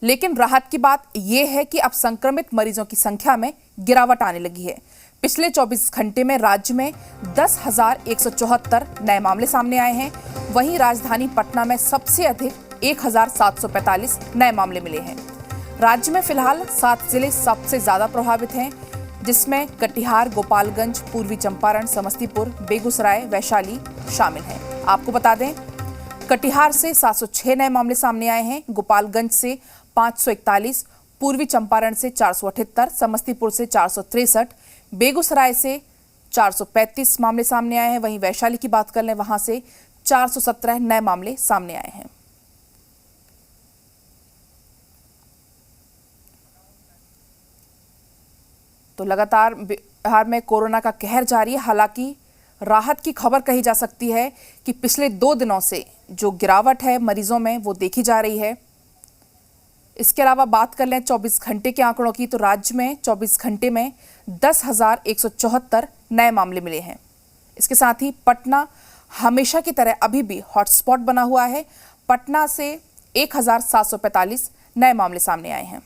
लेकिन राहत की बात यह है कि अब संक्रमित मरीजों की संख्या में गिरावट आने लगी है। पिछले 24 घंटे में राज्य में 10,174 नए मामले सामने आए हैं। वहीं राजधानी पटना में सबसे अधिक 1,745 नए मामले मिले हैं। राज्य में फिलहाल 7 जिले सबसे ज्यादा प्रभावित हैं, जिसमें कटिहार, गोपालगंज, पूर्वी चंपारण, समस्तीपुर, बेगूसराय, वैशाली शामिल हैं। आपको बता दें, कटिहार से 706 नए मामले सामने आए हैं, गोपालगंज से 541, पूर्वी चंपारण से 478, समस्तीपुर से 463, बेगूसराय से 435 मामले सामने आए हैं। वहीं वैशाली की बात कर लें, वहां से 417 नए मामले सामने आए हैं। तो लगातार बिहार में कोरोना का कहर जारी है। हालांकि राहत की खबर कही जा सकती है कि पिछले 2 दिनों से जो गिरावट है मरीजों में वो देखी जा रही है। इसके अलावा बात कर लें 24 घंटे के आंकड़ों की, तो राज्य में 24 घंटे में 10,174 नए मामले मिले हैं। इसके साथ ही पटना हमेशा की तरह अभी भी हॉटस्पॉट बना हुआ है। पटना से 1,745 नए मामले सामने आए हैं।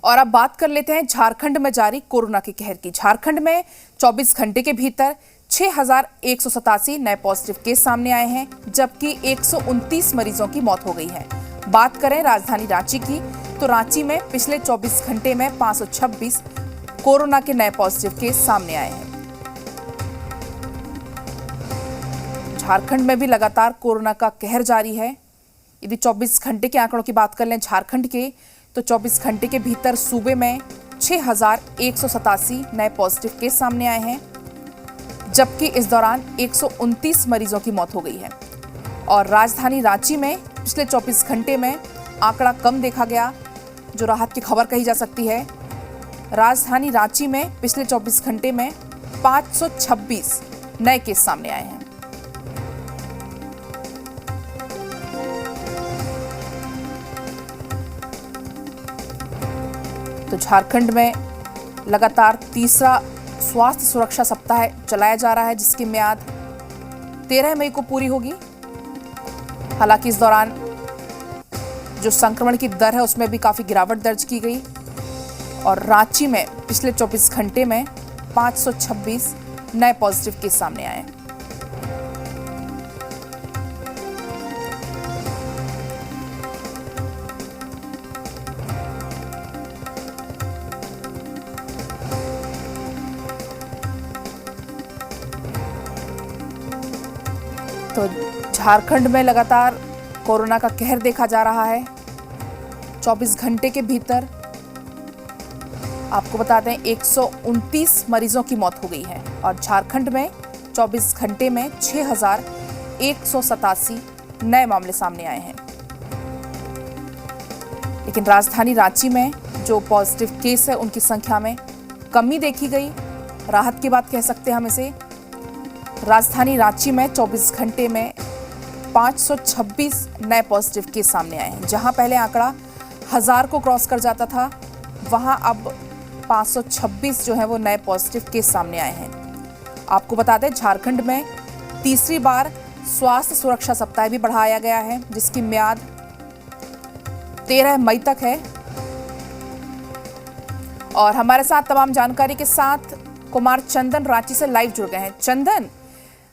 और अब बात कर लेते हैं झारखंड में जारी कोरोना के कहर की। झारखंड में 24 घंटे के भीतर 6,187 नए पॉजिटिव केस सामने आए हैं, जबकि 129 मरीजों की मौत हो गई है। बात करें राजधानी रांची की, तो रांची में पिछले 24 घंटे में 526 कोरोना के नए पॉजिटिव केस सामने आए हैं। झारखंड में भी लगातार कोरोना का कहर जारी है। यदि 24 घंटे के आंकड़ों की बात कर लें झारखंड के, तो 24 घंटे के भीतर सूबे में 6,187 नए पॉजिटिव केस सामने आए हैं, जबकि इस दौरान 129 मरीजों की मौत हो गई है। और राजधानी रांची में पिछले 24 घंटे में आंकड़ा कम देखा गया, जो राहत की खबर कही जा सकती है। राजधानी रांची में पिछले 24 घंटे में 526 नए केस सामने आए हैं। तो झारखंड में लगातार तीसरा स्वास्थ्य सुरक्षा सप्ताह चलाया जा रहा है, जिसकी म्याद 13 मई को पूरी होगी। हालांकि इस दौरान जो संक्रमण की दर है उसमें भी काफी गिरावट दर्ज की गई और रांची में पिछले 24 घंटे में 526 नए पॉजिटिव केस सामने आए। तो झारखंड में लगातार कोरोना का कहर देखा जा रहा है। 24 घंटे के भीतर आपको बता दें 129 मरीजों की मौत हो गई है और झारखंड में 24 घंटे में 6,187 नए मामले सामने आए हैं। लेकिन राजधानी रांची में जो पॉजिटिव केस है उनकी संख्या में कमी देखी गई। राहत की बात कह सकते हैं हम इसे। राजधानी रांची में 24 घंटे में 526 नए पॉजिटिव केस सामने आए हैं। जहां पहले आंकड़ा 1000 को क्रॉस कर जाता था, वहां अब 526 जो है वो नए पॉजिटिव केस सामने आए हैं। आपको बता दें झारखंड में तीसरी बार स्वास्थ्य सुरक्षा सप्ताह भी बढ़ाया गया है, जिसकी म्याद 13 मई तक है। और हमारे साथ तमाम जानकारी के साथ कुमार चंदन रांची से लाइव जुड़ गए हैं। चंदन,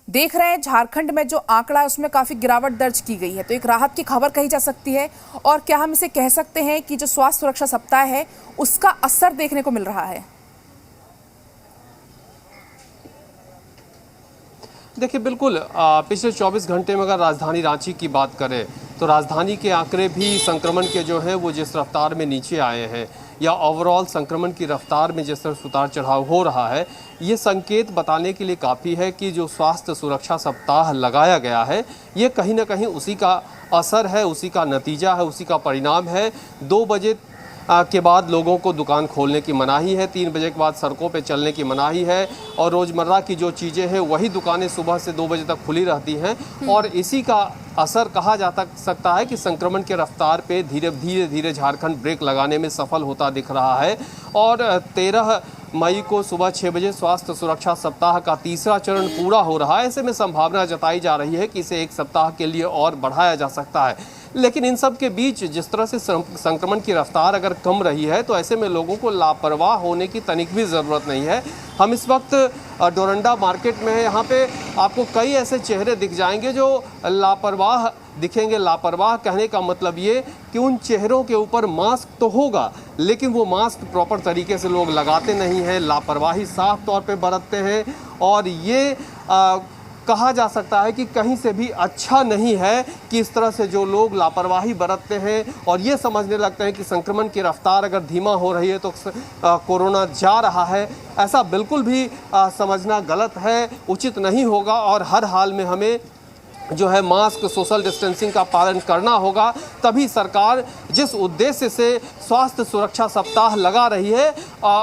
देख रहे हैं झारखंड में जो आंकड़ा है उसमें काफी गिरावट दर्ज की गई है, तो एक राहत की खबर कही जा सकती है। और क्या हम इसे कह सकते हैं कि जो स्वास्थ्य सुरक्षा सप्ताह है उसका असर देखने को मिल रहा है? देखिए बिल्कुल, पिछले 24 घंटे में अगर राजधानी रांची की बात करें तो राजधानी के आंकड़े भी संक्रमण के जो है वो जिस रफ्तार में नीचे आए हैं या ओवरऑल संक्रमण की रफ्तार में जिस तरह उतार चढ़ाव हो रहा है, ये संकेत बताने के लिए काफ़ी है कि जो स्वास्थ्य सुरक्षा सप्ताह लगाया गया है ये कहीं ना कहीं उसी का असर है, उसी का नतीजा है, उसी का परिणाम है। 2 बजे के बाद लोगों को दुकान खोलने की मनाही है, 3 बजे के बाद सड़कों पे चलने की मनाही है और रोज़मर्रा की जो चीज़ें हैं वही दुकानें सुबह से 2 बजे तक खुली रहती हैं और इसी का असर कहा जा सकता है कि संक्रमण के रफ्तार पे धीरे धीरे झारखंड ब्रेक लगाने में सफल होता दिख रहा है। और 13 मई को सुबह 6 बजे स्वास्थ्य सुरक्षा सप्ताह का तीसरा चरण पूरा हो रहा है। ऐसे में संभावना जताई जा रही है कि इसे 1 सप्ताह के लिए और बढ़ाया जा सकता है। लेकिन इन सब के बीच जिस तरह से संक्रमण की रफ्तार अगर कम रही है तो ऐसे में लोगों को लापरवाह होने की तनिक भी ज़रूरत नहीं है। हम इस वक्त डोरंडा मार्केट में है, यहाँ पे आपको कई ऐसे चेहरे दिख जाएंगे जो लापरवाह दिखेंगे। लापरवाह कहने का मतलब ये कि उन चेहरों के ऊपर मास्क तो होगा लेकिन वो मास्क प्रॉपर तरीके से लोग लगाते नहीं हैं, लापरवाही साफ तौर पे बरतते हैं और ये कहा जा सकता है कि कहीं से भी अच्छा नहीं है कि इस तरह से जो लोग लापरवाही बरतते हैं और ये समझने लगते हैं कि संक्रमण की रफ्तार अगर धीमा हो रही है तो कोरोना जा रहा है। ऐसा बिल्कुल भी समझना गलत है, उचित नहीं होगा और हर हाल में हमें जो है मास्क, सोशल डिस्टेंसिंग का पालन करना होगा। तभी सरकार जिस उद्देश्य से स्वास्थ्य सुरक्षा सप्ताह लगा रही है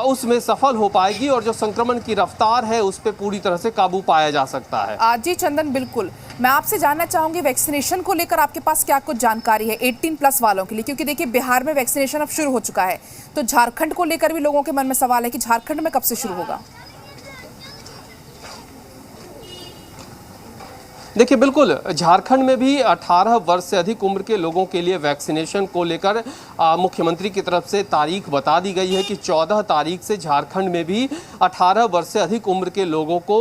उसमें सफल हो पाएगी और जो संक्रमण की रफ्तार है उस पर पूरी तरह से काबू पाया जा सकता है। जी चंदन, बिल्कुल मैं आपसे जानना चाहूंगी वैक्सीनेशन को लेकर आपके पास क्या कुछ जानकारी है 18+ वालों के लिए, क्योंकि देखिए बिहार में वैक्सीनेशन अब शुरू हो चुका है, तो झारखंड को लेकर भी लोगों के मन में सवाल है कि झारखंड में कब से शुरू होगा। देखिए बिल्कुल, झारखंड में भी 18 वर्ष से अधिक उम्र के लोगों के लिए वैक्सीनेशन को लेकर मुख्यमंत्री की तरफ से तारीख बता दी गई है कि 14 तारीख से झारखंड में भी 18 वर्ष से अधिक उम्र के लोगों को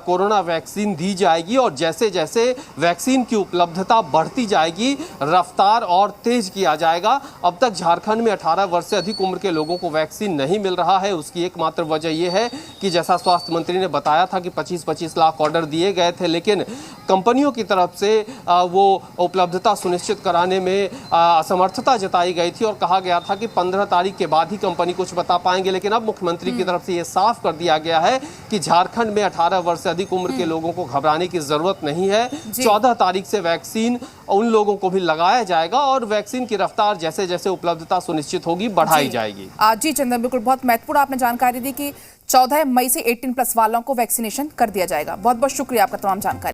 कोरोना वैक्सीन दी जाएगी और जैसे जैसे वैक्सीन की उपलब्धता बढ़ती जाएगी रफ्तार और तेज किया जाएगा। अब तक झारखंड में 18 वर्ष से अधिक उम्र के लोगों को वैक्सीन नहीं मिल रहा है। उसकी एकमात्र वजह यह है कि जैसा स्वास्थ्य मंत्री ने बताया था कि 25-25 लाख ऑर्डर दिए गए थे, लेकिन कंपनियों की तरफ से वो उपलब्धता सुनिश्चित कराने में असमर्थता जताई गई थी और कहा गया था कि 15 तारीख के बाद ही कंपनी कुछ बता पाएंगे। लेकिन अब मुख्यमंत्री की तरफ से ये साफ कर दिया गया है कि झारखंड में 18 वर्ष से अधिक उम्र के लोगों को घबराने की जरूरत नहीं है। 14 तारीख से वैक्सीन उन लोगों को भी लगाया जाएगा और वैक्सीन की रफ्तार जैसे जैसे उपलब्धता सुनिश्चित होगी बढ़ाई जाएगी। जी चंदन, बिल्कुल बहुत महत्वपूर्ण आपने जानकारी दी कि 14 मई से 18+ वालों को वैक्सीनेशन कर दिया जाएगा। बहुत बहुत शुक्रिया आपका तमाम जानकारी।